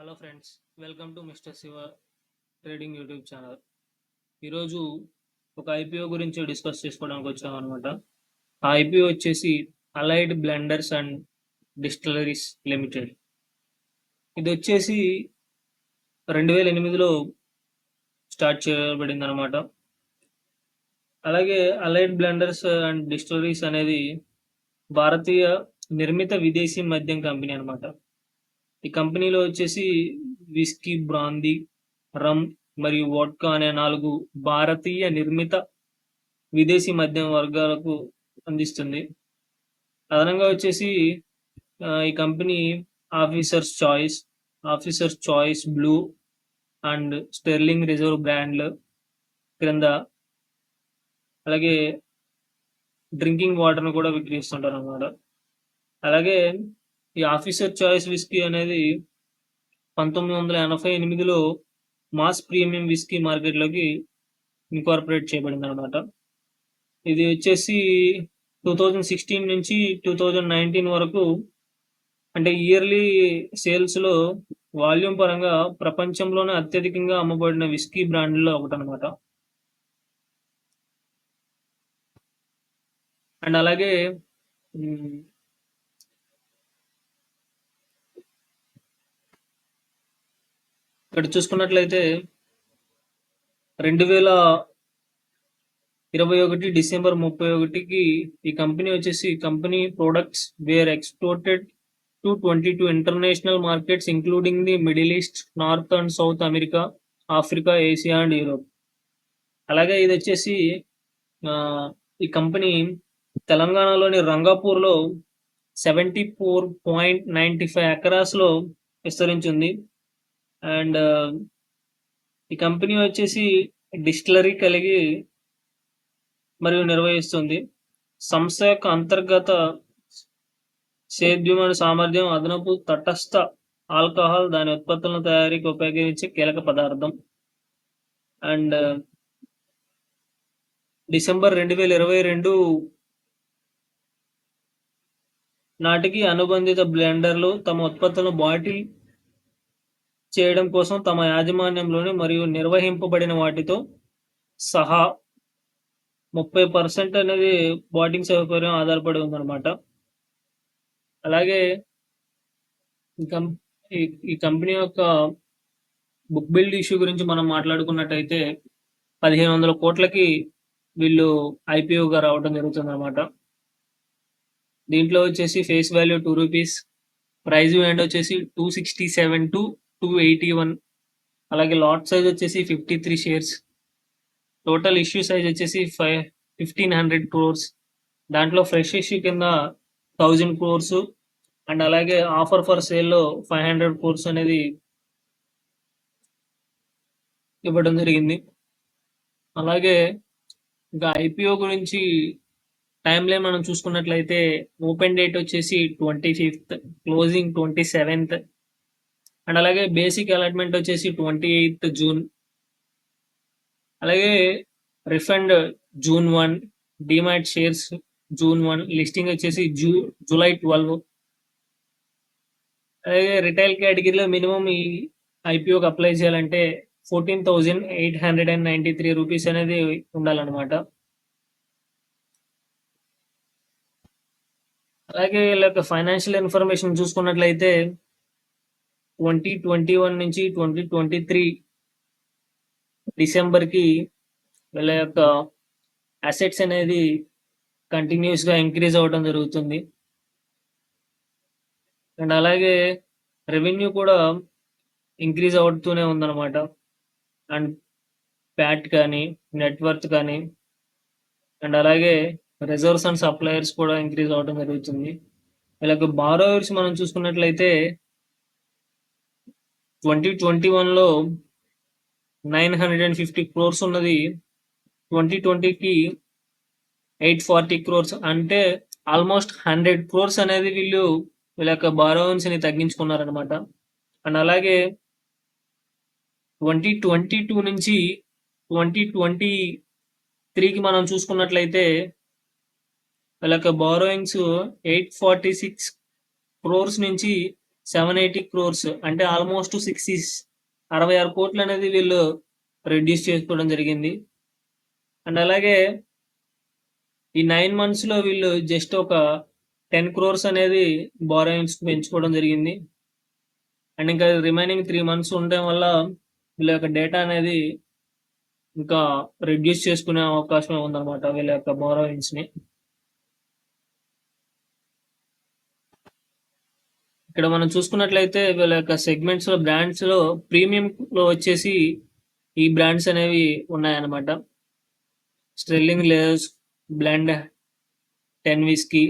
Hello friends, welcome to mister Shiva trading YouTube channel. ఈరోజు ఒక IPO గురించి డిస్కస్ చేసుకోవడానికి వచ్చాం అనమాట. ఆ ఐపీఓ వచ్చేసి allied blenders and distilleries limited. ఇది వచ్చేసి 2008లో స్టార్ట్ చేయబడింది అనమాట. అలాగే అలైడ్ బ్లెండర్స్ అండ్ డిస్టిలరీస్ అనేది భారతీయ నిర్మిత విదేశీ మద్యం కంపెనీ అనమాట. ఈ కంపెనీలో వచ్చేసి విస్కీ, బ్రాందీ, రమ్ మరియు వోడ్కా అనే 4 భారతీయ నిర్మిత విదేశీ మద్యం వర్గాలకు అందిస్తుంది. అదనంగా వచ్చేసి ఈ company officers choice blue and sterling reserve బ్రాండ్ల క్రింద అలాగే డ్రింకింగ్ వాటర్ను కూడా విక్రయిస్తుంటారు అన్నమాట. అలాగే ఈ ఆఫీసర్ చాయిస్ విస్కీ అనేది 1988లో మాస్ ప్రీమియం విస్కీ మార్కెట్లోకి ఇన్కార్పొరేట్ చేయబడింది అనమాట. ఇది వచ్చేసి 2016 నుంచి 2019 వరకు, అంటే ఇయర్లీ సేల్స్లో వాల్యూమ్ పరంగా ప్రపంచంలోనే అత్యధికంగా అమ్మబడిన విస్కీ బ్రాండ్లో ఒకటనమాట. అండ్ అలాగే ఇక్కడ చూసుకున్నట్లయితే 2021 డిసెంబర్ 31కి ఈ కంపెనీ వచ్చేసి company products were exported to 22 international markets including the middle east, north and south America, Africa, Asia and Europe. అలాగే ఇది వచ్చేసి ఈ కంపెనీ తెలంగాణలోని రంగాపూర్లో 74.95 ఎకరాస్లో విస్తరించింది. అండ్ ఈ కంపెనీ వచ్చేసి డిస్టిలరీ కలిగి మరియు నిర్వహిస్తుంది. సంస్థ యొక్క అంతర్గత సేద్యం సామర్థ్యం అదనపు తటస్థ ఆల్కహాల్ దాని ఉత్పత్తుల తయారీకి ఉపయోగించే కీలక పదార్థం. అండ్ డిసెంబర్ 2022 నాటికి అనుబంధిత బ్లెండర్లు తమ ఉత్పత్తులను బాటిల్ చేయడం కోసం తమ యాజమాన్యంలోని మరియు నిర్వహింపబడిన వాటితో సహా 30% అనేది బాటింగ్ సౌకర్యం ఆధారపడి ఉందన్నమాట. అలాగే ఈ కంపెనీ యొక్క బుక్ బిల్డ్ ఇష్యూ గురించి మనం మాట్లాడుకున్నట్టయితే 1500 కోట్లకి వీళ్ళు ఐపీఓగా రావడం జరుగుతుంది అనమాట. దీంట్లో వచ్చేసి ఫేస్ వాల్యూ ₹2, ప్రైజ్ ఎండ్ వచ్చేసి 267 to 281. అలాగే లాట్ సైజ్ వచ్చేసి 53 షేర్స్. టోటల్ ఇష్యూ సైజ్ వచ్చేసి 1500 crores. దాంట్లో ఫ్రెష్ ఇష్యూ కింద 1000 crores అండ్ అలాగే ఆఫర్ ఫర్ సేల్లో 500 crores అనేది ఇవ్వడం జరిగింది. అలాగే ఇంకా ఐపీఓ గురించి టైం లైన్ మనం చూసుకున్నట్లయితే ఓపెన్ డేట్ వచ్చేసి 25th, క్లోజింగ్ 27th. అండ్ అలాగే బేసిక్ అలాట్మెంట్ వచ్చేసి 28th June. అలాగే refund June 1, demat shares June 1, listing వచ్చేసి July 12. అలాగే రిటైల్ కేటగిరీలో మినిమం ఈ ఐపీఓకి అప్లై చేయాలంటే 14,893 రూపీస్ అనేది ఉండాలన్నమాట. అలాగే వీళ్ళ యొక్క ఫైనాన్షియల్ ఇన్ఫర్మేషన్ చూసుకున్నట్లయితే 2021 నుంచి 2023 డిసెంబర్కి వీళ్ళ యొక్క అసెట్స్ అనేది కంటిన్యూస్గా ఇంక్రీజ్ అవ్వడం జరుగుతుంది. అండ్ అలాగే రెవెన్యూ కూడా ఇంక్రీజ్ అవుతూనే ఉందన్నమాట. అండ్ ప్యాట్ కానీ, నెట్వర్త్ కానీ, అండ్ అలాగే రిజర్వ్స్ అండ్ సప్లయర్స్ కూడా ఇంక్రీజ్ అవ్వడం జరుగుతుంది. వీళ్ళకి బారోవర్స్ మనం చూసుకున్నట్లయితే 2021లో 950 crores ఉన్నది 2020కి 840 crores, అంటే ఆల్మోస్ట్ 100 crores అనేది వీళ్ళ యొక్క బారోవర్స్ని తగ్గించుకున్నారనమాట. అండ్ అలాగే 2022 నుంచి 2023కి మనం చూసుకున్నట్లయితే వీళ్ళ యొక్క బారోయింగ్స్ 846 crores నుంచి 780 క్రోర్స్ అంటే ఆల్మోస్ట్ 66 కోట్లు అనేది వీళ్ళు రెడ్యూస్ చేసుకోవడం జరిగింది. అండ్ అలాగే ఈ 9 months లో వీళ్ళు జస్ట్ ఒక 10 క్రోర్స్ అనేది బారోయింగ్స్ పెంచుకోవడం జరిగింది. అండ్ ఇంకా రిమైనింగ్ 3 months ఉండడం వల్ల వీళ్ళ యొక్క డేటా అనేది ఇంకా రెడ్యూస్ చేసుకునే అవకాశం ఉందన్నమాట వీళ్ళ యొక్క బారోయింగ్స్ ని. ఇక్కడ మనం చూసుకున్నట్లయితే వీళ్ళ యొక్క సెగ్మెంట్స్ లో బ్రాండ్స్ లో ప్రీమియం లో వచ్చేసి ఈ బ్రాండ్స్ అనేవి ఉన్నాయన్నమాట. Sterling lasers blend 10 whisky,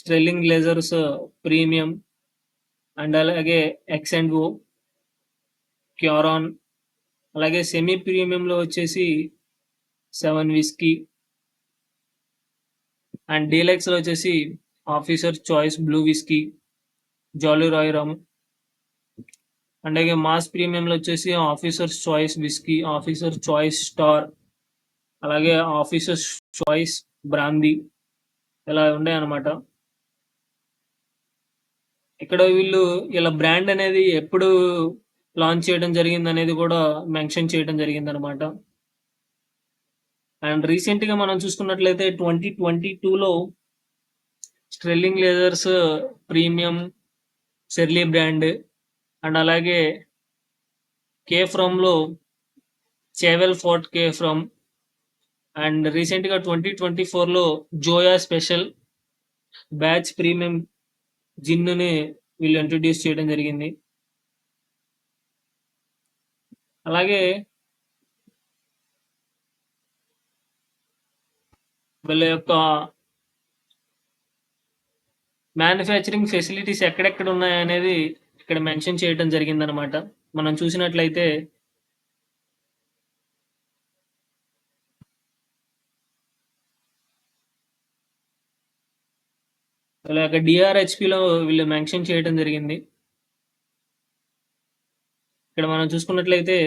sterling లేజర్స్ ప్రీమియం, అండ్ అలాగే ఎక్స్ అండ్ ఓ, క్యూరాన్, అలాగే సెమీ ప్రీమియం లో వచ్చేసి 7 విస్కీ, అండ్ డీలక్స్ లో వచ్చేసి Officer Choice blue whisky, Jolly Roy rum, and అలాగే మాస్ ప్రీమియం లో వచ్చేసి Officer Choice whisky, Officer Choice star, అలాగే ఆఫీసర్ చాయిస్ బ్రాందీ, ఇలా ఉండే అనమాట. ఇక్కడ వీళ్ళు ఇలా బ్రాండ్ అనేది ఎప్పుడు లాంచ్ చేయడం జరిగింది అనేది కూడా మెన్షన్ చేయడం జరిగింది అనమాట. అండ్ రీసెంట్ గా మనం చూసుకున్నట్లయితే 2022లో స్టెర్లింగ్ లేజర్స్ ప్రీమియం, షెర్లీ బ్రాండ్, అండ్ అలాగే కేఫ్రమ్ లో చేవెల్ ఫోర్ట్ కేఫ్రమ్, అండ్ రీసెంట్ గా 2024లో జోయా స్పెషల్ బ్యాచ్ ప్రీమియం జిన్నుని వీళ్ళు ఇంట్రడ్యూస్ చేయడం జరిగింది. అలాగే వీళ్ళ యొక్క మ్యానుఫ్యాక్చరింగ్ ఫెసిలిటీస్ ఎక్కడెక్కడ ఉన్నాయనేది ఇక్కడ మెన్షన్ చేయడం జరిగిందనమాట. మనం చూసినట్లయితే వీళ్ళ యొక్క డిఆర్హెచ్పిలో వీళ్ళు మెన్షన్ చేయడం జరిగింది. ఇక్కడ మనం చూసుకున్నట్లయితే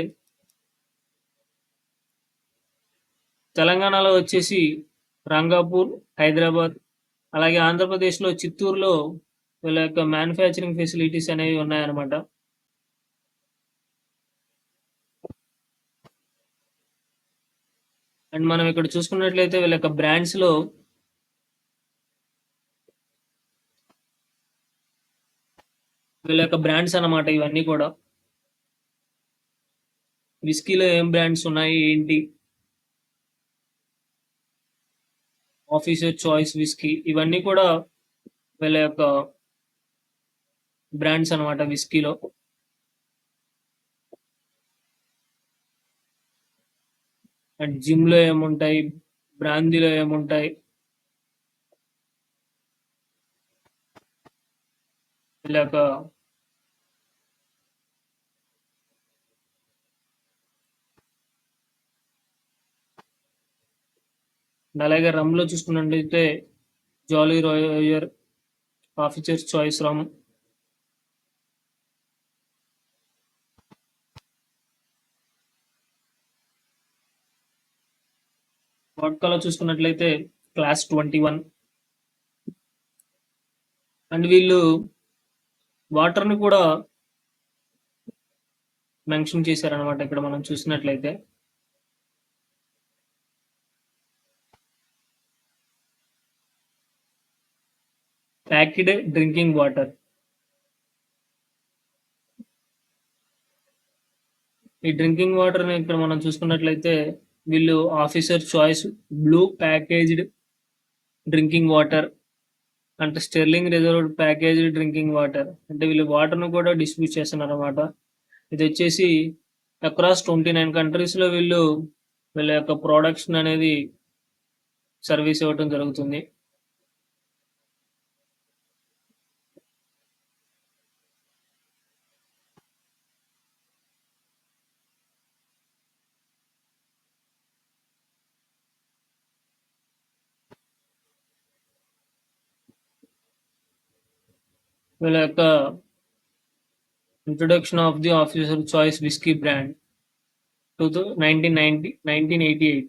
తెలంగాణలో వచ్చేసి రంగాపూర్, హైదరాబాద్, అలాగే ఆంధ్రప్రదేశ్లో చిత్తూరులో వీళ్ళ యొక్క మ్యానుఫ్యాక్చరింగ్ ఫెసిలిటీస్ అనేవి ఉన్నాయన్నమాట. అండ్ మనం ఇక్కడ చూసుకున్నట్లయితే వీళ్ళ యొక్క బ్రాండ్స్ లో వీళ్ళ యొక్క బ్రాండ్స్ అన్నమాట ఇవన్నీ కూడా. విస్కీలో ఏం బ్రాండ్స్ ఉన్నాయి ఏంటి, ఆఫీసర్ చాయిస్ విస్కీ, ఇవన్నీ కూడా వీళ్ళ యొక్క బ్రాండ్స్ అన్నమాట విస్కీలో. అండ్ జిమ్ లో ఏముంటాయి, బ్రాందీలో ఏముంటాయి, వీళ్ళ యొక్క అలాగే రమ్ లో చూసుకున్నట్లయితే జాలీ రాయర్, ఆఫీసర్ చాయిస్ రమ్, వాడ్కాలో చూసుకున్నట్లయితే క్లాస్ 21. అండ్ వీళ్ళు వాటర్ ని కూడా మెన్షన్ చేశారనమాట. ఇక్కడ మనం చూసినట్లయితే ప్యాక్డ్ డ్రింకింగ్ వాటర్, ఈ డ్రింకింగ్ వాటర్ ని ఇక్కడ మనం చూసుకున్నట్లయితే వీళ్ళు Officer Choice Blue packaged drinking water, అంటే Sterling reserved packaged drinking water, అంటే వీళ్ళు వాటర్ ను కూడా డిస్ట్రిబ్యూట్ చేస్తున్నారు అనమాట. ఇది వచ్చేసి అక్రాస్ 29 కంట్రీస్ లో వీళ్ళు వీళ్ళ యొక్క ప్రొడక్షన్ అనేది సర్వీస్ ఇవ్వడం జరుగుతుంది. వీళ్ళ యొక్క introduction of the officer Choice whisky brand 1988.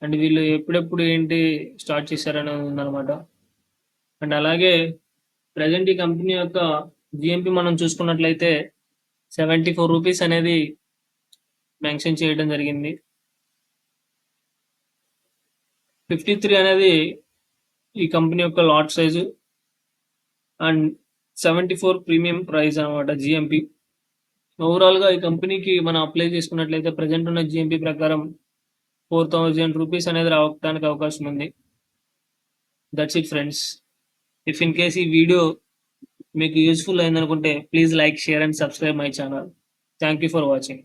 And వీళ్ళు ఎప్పుడెప్పుడు ఏంటి స్టార్ట్ చేశారనేది ఉందన్నమాట. అండ్ అలాగే ప్రెజెంట్ ఈ కంపెనీ యొక్క జిఎంపి మనం చూసుకున్నట్లయితే 74 రూపీస్ అనేది మెన్షన్ చేయడం జరిగింది. 53 అనేది ఈ కంపెనీ యొక్క lot size and 74 premium price అనమాట జిఎంపి. ఓవరాల్గా ఈ కంపెనీకి మనం అప్లై చేసుకున్నట్లయితే ప్రజెంట్ ఉన్న జిఎంపి ప్రకారం 4000 రూపీస్ అనేది రావడానికి అవకాశం ఉంది. That's it friends. If in case ఈ వీడియో మీకు యూస్ఫుల్ అయిందనుకుంటే please like, share and subscribe my channel. Thank you for watching.